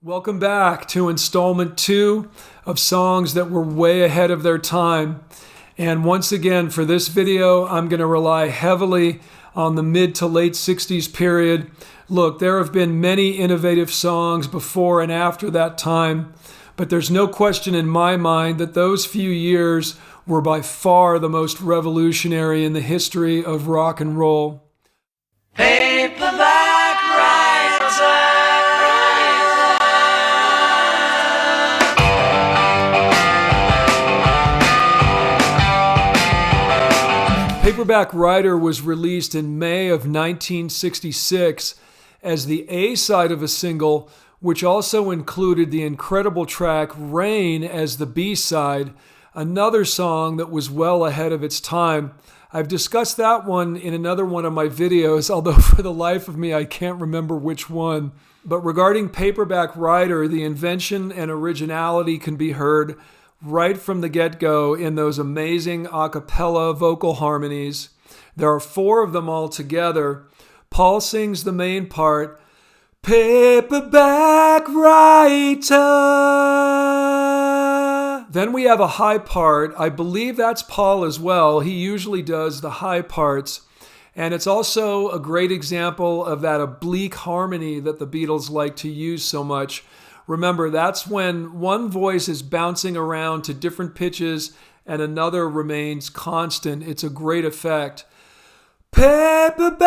Welcome back to installment 2 of songs that were way ahead of their time. And once again, for this video, I'm going to rely heavily on the mid to late 60s period. Look, there have been many innovative songs before and after that time, but there's no question in my mind that those few years were by far the most revolutionary in the history of rock and roll. Paperback writer. Paperback Writer was released in May of 1966 as the A-side of a single, which also included the incredible track Rain as the B-side, another song that was well ahead of its time. I've discussed that one in another one of my videos, although for the life of me I can't remember which one. But regarding Paperback Writer, the invention and originality can be heard right from the get-go in those amazing a cappella vocal harmonies. There are 4 of them all together. Paul sings the main part, Paperback Writer. Then we have a high part. I believe that's Paul as well. He usually does the high parts. And it's also a great example of that oblique harmony that the Beatles like to use so much. Remember, that's when one voice is bouncing around to different pitches and another remains constant. It's a great effect. Paperback!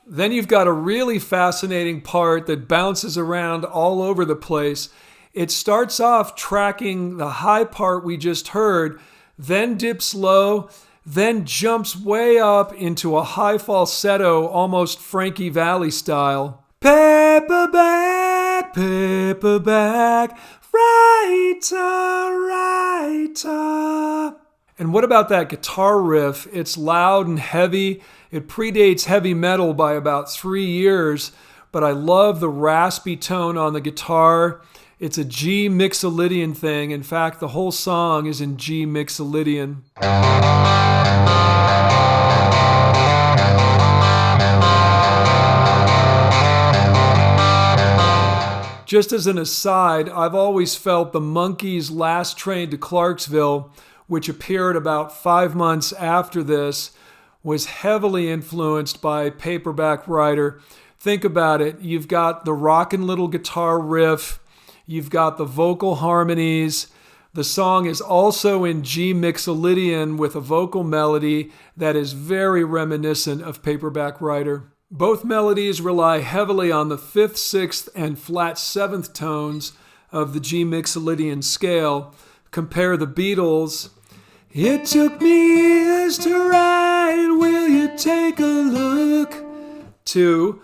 Then you've got a really fascinating part that bounces around all over the place. It starts off tracking the high part we just heard, then dips low, then jumps way up into a high falsetto, almost Frankie Valli style. Paperback, paperback, writer, writer. And what about that guitar riff? It's loud and heavy. It predates heavy metal by about 3 years, but I love the raspy tone on the guitar. It's a G Mixolydian thing. In fact, the whole song is in G Mixolydian. Just as an aside, I've always felt the Monkees' Last Train to Clarksville, which appeared about 5 months after this, was heavily influenced by Paperback Writer. Think about it. You've got the rockin' little guitar riff. You've got the vocal harmonies. The song is also in G Mixolydian with a vocal melody that is very reminiscent of Paperback Writer. Both melodies rely heavily on the 5th, 6th, and flat 7th tones of the G Mixolydian scale. Compare the Beatles. It took me years to write, will you take a look? To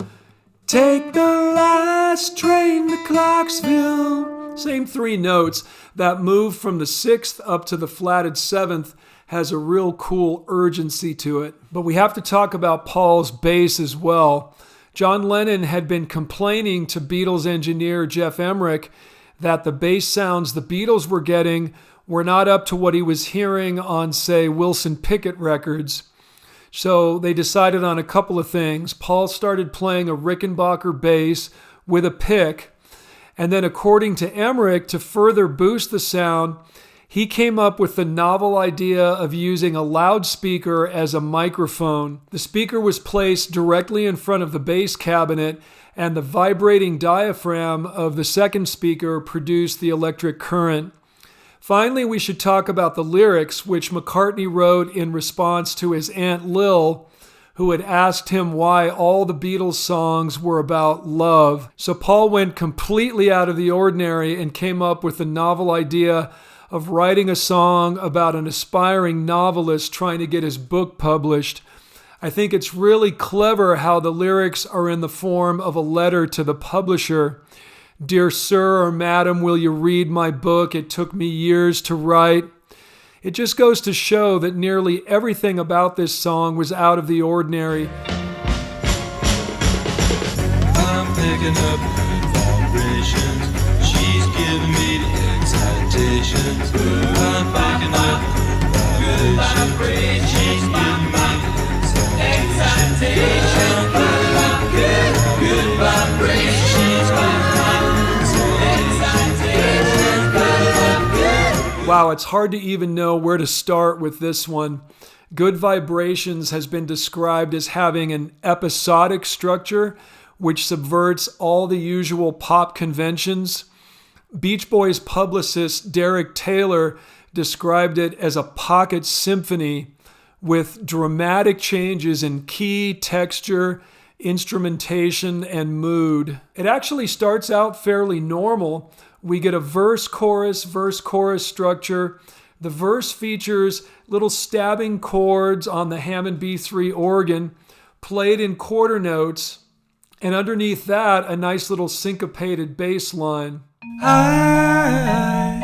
take the last train to Clarksville. Same 3 notes. That move from the 6th up to the flatted 7th has a real cool urgency to it. But we have to talk about Paul's bass as well. John Lennon had been complaining to Beatles engineer Geoff Emerick that the bass sounds the Beatles were getting were not up to what he was hearing on, say, Wilson Pickett records. So they decided on a couple of things. Paul started playing a Rickenbacker bass with a pick, and then according to Emerick, to further boost the sound, he came up with the novel idea of using a loudspeaker as a microphone. The speaker was placed directly in front of the bass cabinet, and the vibrating diaphragm of the second speaker produced the electric current. Finally, we should talk about the lyrics, which McCartney wrote in response to his Aunt Lil, who had asked him why all the Beatles songs were about love. So Paul went completely out of the ordinary and came up with the novel idea of writing a song about an aspiring novelist trying to get his book published. I think it's really clever how the lyrics are in the form of a letter to the publisher. Dear sir or madam, will you read my book? It took me years to write. It just goes to show that nearly everything about this song was out of the ordinary. I'm picking up good vibrations. She's giving me the excitations. I'm picking up good vibrations. She's giving me the excitations. I'm good. good vibrations. She's Wow, it's hard to even know where to start with this one. Good Vibrations has been described as having an episodic structure, which subverts all the usual pop conventions. Beach Boys publicist Derek Taylor described it as a pocket symphony with dramatic changes in key, texture, instrumentation, and mood. It actually starts out fairly normal. We get a verse-chorus structure. The verse features little stabbing chords on the Hammond B3 organ, played in quarter notes, and underneath that, a nice little syncopated bass line. I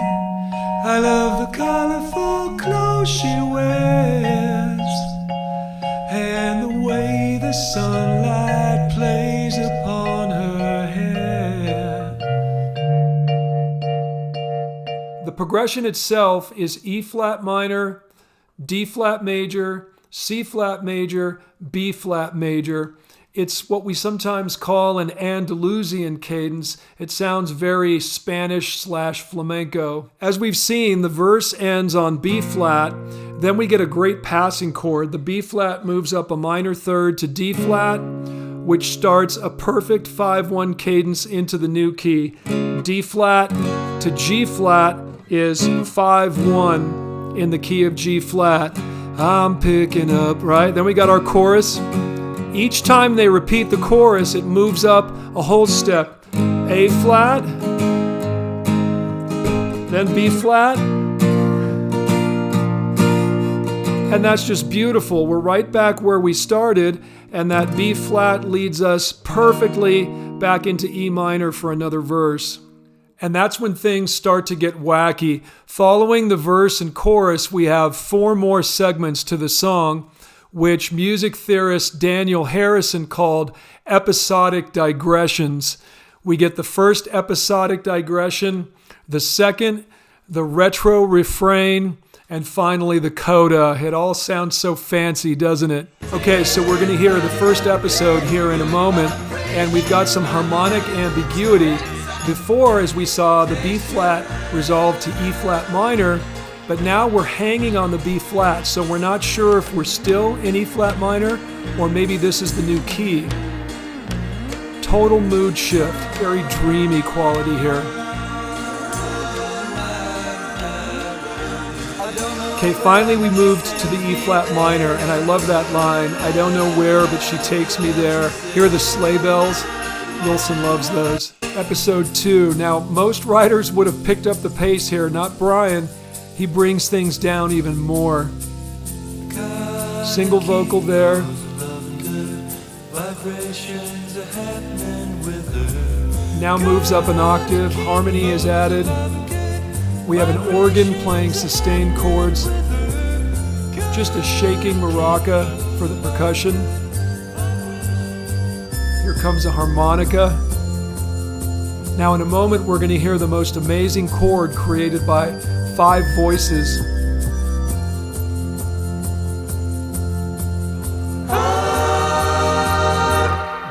love the colorful clothes she wears, and the way the sunlight plays upon her hair. The progression itself is E flat minor, D flat major, C flat major, B flat major. It's what we sometimes call an Andalusian cadence. It sounds very Spanish/flamenco. As we've seen, the verse ends on B flat. Then we get a great passing chord. The B flat moves up a minor third to D flat, which starts a perfect 5/1 cadence into the new key. D flat to G flat is 5/1 in the key of G flat. I'm picking up, right? Then we got our chorus. Each time they repeat the chorus, it moves up a whole step. A flat, then B flat, and that's just beautiful. We're right back where we started, and that B flat leads us perfectly back into E minor for another verse. And that's when things start to get wacky. Following the verse and chorus, we have 4 more segments to the song, which music theorist Daniel Harrison called episodic digressions. We get the first episodic digression, the second, the retro refrain, and finally the coda. It all sounds so fancy, doesn't it? Okay, so we're going to hear the first episode here in a moment, and we've got some harmonic ambiguity. Before, as we saw, the B flat resolved to E flat minor, but now we're hanging on the B flat, so we're not sure if we're still in E flat minor or maybe this is the new key. Total mood shift, very dreamy quality here. Okay, finally we moved to the E flat minor, and I love that line. I don't know where, but she takes me there. Here are the sleigh bells. Wilson loves those. Episode 2. Now, most writers would have picked up the pace here, not Brian. He brings things down even more. Single vocal there. Now moves up an octave. Harmony is added. We have an organ playing sustained chords. Just a shaking maraca for the percussion. Here comes a harmonica. Now in a moment we're going to hear the most amazing chord created by 5 voices.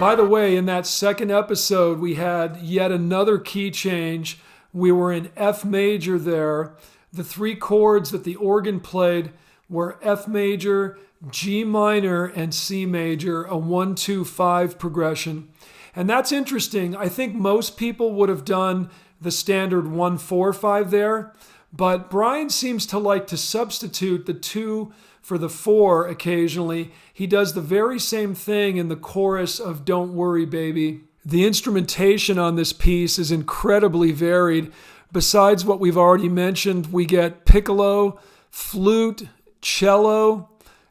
By the way, in that second episode, we had yet another key change. We were in F major there. The 3 chords that the organ played were F major, G minor, and C major, a 1-2-5 progression. And that's interesting. I think most people would have done the standard 1-4-5 there. But Brian seems to like to substitute the 2 for the 4 occasionally. He does the very same thing in the chorus of Don't Worry Baby. The instrumentation on this piece is incredibly varied. Besides what we've already mentioned, we get piccolo, flute, cello,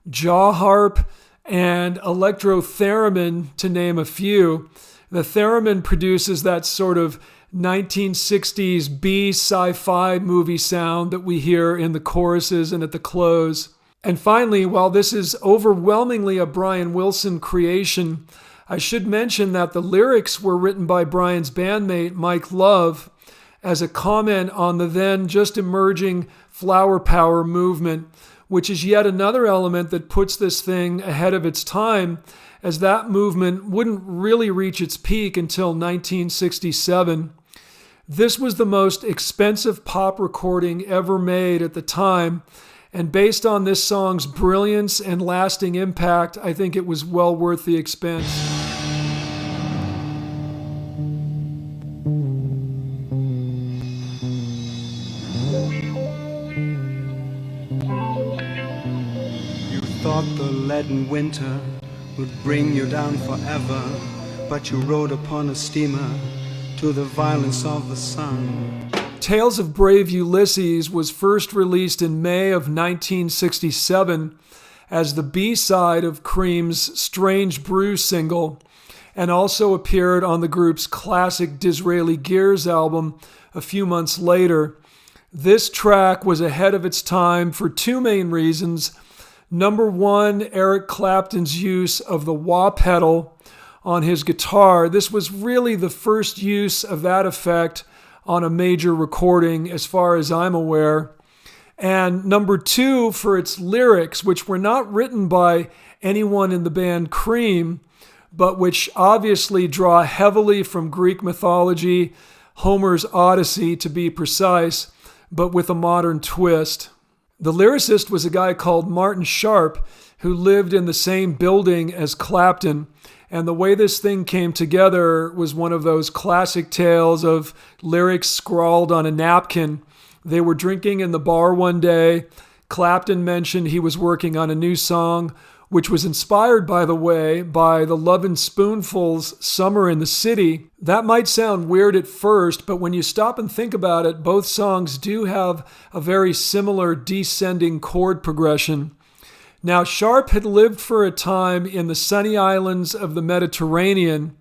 jaw harp, and electro-theremin, to name a few. The theremin produces that sort of 1960s B sci-fi movie sound that we hear in the choruses and at the close. And finally, while this is overwhelmingly a Brian Wilson creation, I should mention that the lyrics were written by Brian's bandmate Mike Love as a comment on the then just emerging flower power movement, which is yet another element that puts this thing ahead of its time. as that movement wouldn't really reach its peak until 1967. This was the most expensive pop recording ever made at the time, and based on this song's brilliance and lasting impact, I think it was well worth the expense. You thought the leaden winter would bring you down forever, but you rode upon a steamer to the violence of the sun. Tales of Brave Ulysses was first released in May of 1967 as the B-side of Cream's Strange Brew single, and also appeared on the group's classic Disraeli Gears album a few months later. This track was ahead of its time for two main reasons. Number one, Eric Clapton's use of the wah pedal on his guitar. This was really the first use of that effect on a major recording, as far as I'm aware. And number two, for its lyrics, which were not written by anyone in the band Cream, but which obviously draw heavily from Greek mythology, Homer's Odyssey to be precise, but with a modern twist. The lyricist was a guy called Martin Sharp, who lived in the same building as Clapton. And the way this thing came together was one of those classic tales of lyrics scrawled on a napkin. They were drinking in the bar one day. Clapton mentioned he was working on a new song, which was inspired, by the way, by the Lovin' Spoonful's Summer in the City. That might sound weird at first, but when you stop and think about it, both songs do have a very similar descending chord progression. Now, Sharp had lived for a time in the sunny islands of the Mediterranean,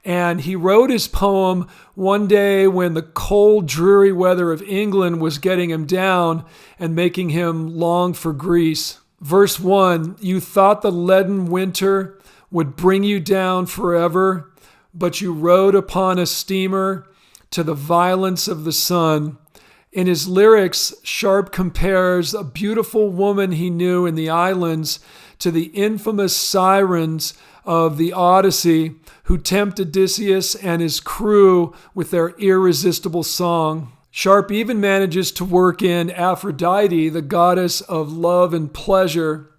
and he wrote his poem one day when the cold, dreary weather of England was getting him down and making him long for Greece. Verse 1, you thought the leaden winter would bring you down forever, but you rode upon a steamer to the violence of the sun. In his lyrics, Sharp compares a beautiful woman he knew in the islands to the infamous sirens of the Odyssey who tempt Odysseus and his crew with their irresistible song. Sharp even manages to work in Aphrodite, the goddess of love and pleasure.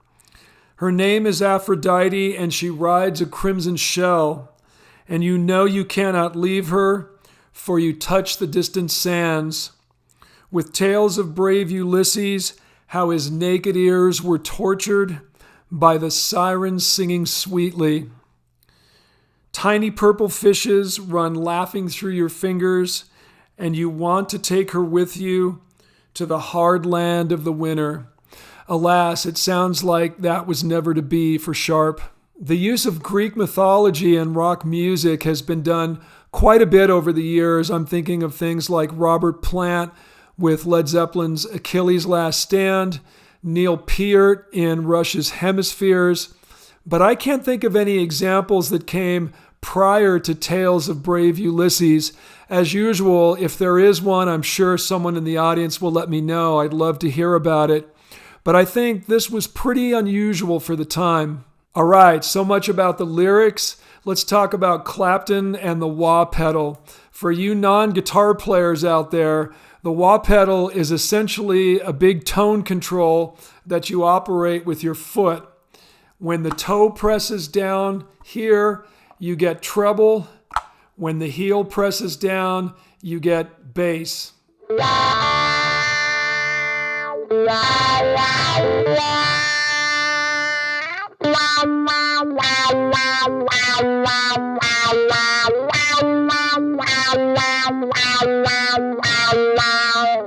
Her name is Aphrodite, and she rides a crimson shell. And you know you cannot leave her, for you touch the distant sands. With tales of brave Ulysses, how his naked ears were tortured by the sirens singing sweetly. Tiny purple fishes run laughing through your fingers, and you want to take her with you to the hard land of the winter. Alas, it sounds like that was never to be for Sharp. The use of Greek mythology and rock music has been done quite a bit over the years. I'm thinking of things like Robert Plant with Led Zeppelin's Achilles' Last Stand, Neil Peart in Rush's Hemispheres, but I can't think of any examples that came prior to Tales of Brave Ulysses. As usual, if there is one, I'm sure someone in the audience will let me know. I'd love to hear about it. But I think this was pretty unusual for the time. All right, so much about the lyrics. Let's talk about Clapton and the wah pedal. For you non-guitar players out there, the wah pedal is essentially a big tone control that you operate with your foot. When the toe presses down here, you get treble. When the heel presses down, you get bass.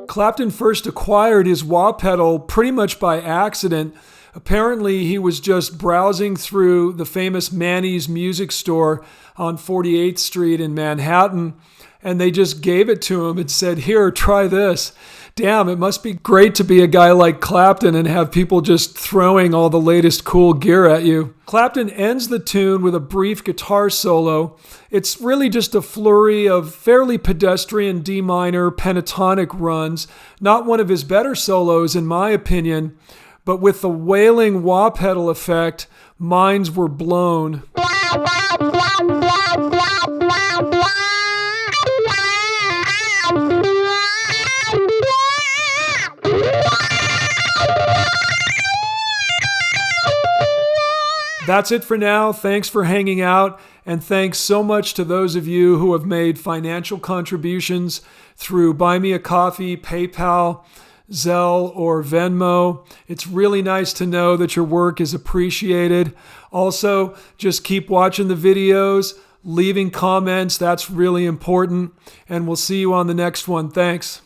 Clapton first acquired his wah pedal pretty much by accident. Apparently, he was just browsing through the famous Manny's Music Store on 48th Street in Manhattan, and they just gave it to him and said, "Here, try this." Damn, it must be great to be a guy like Clapton and have people just throwing all the latest cool gear at you. Clapton ends the tune with a brief guitar solo. It's really just a flurry of fairly pedestrian D minor pentatonic runs, not one of his better solos in my opinion, but with the wailing wah pedal effect, Minds were blown. That's it for now. Thanks for hanging out, and thanks so much to those of you who have made financial contributions through Buy Me a Coffee, PayPal, Zelle, or Venmo. It's really nice to know that your work is appreciated. Also, just keep watching the videos, leaving comments. That's really important, and we'll see you on the next one. Thanks.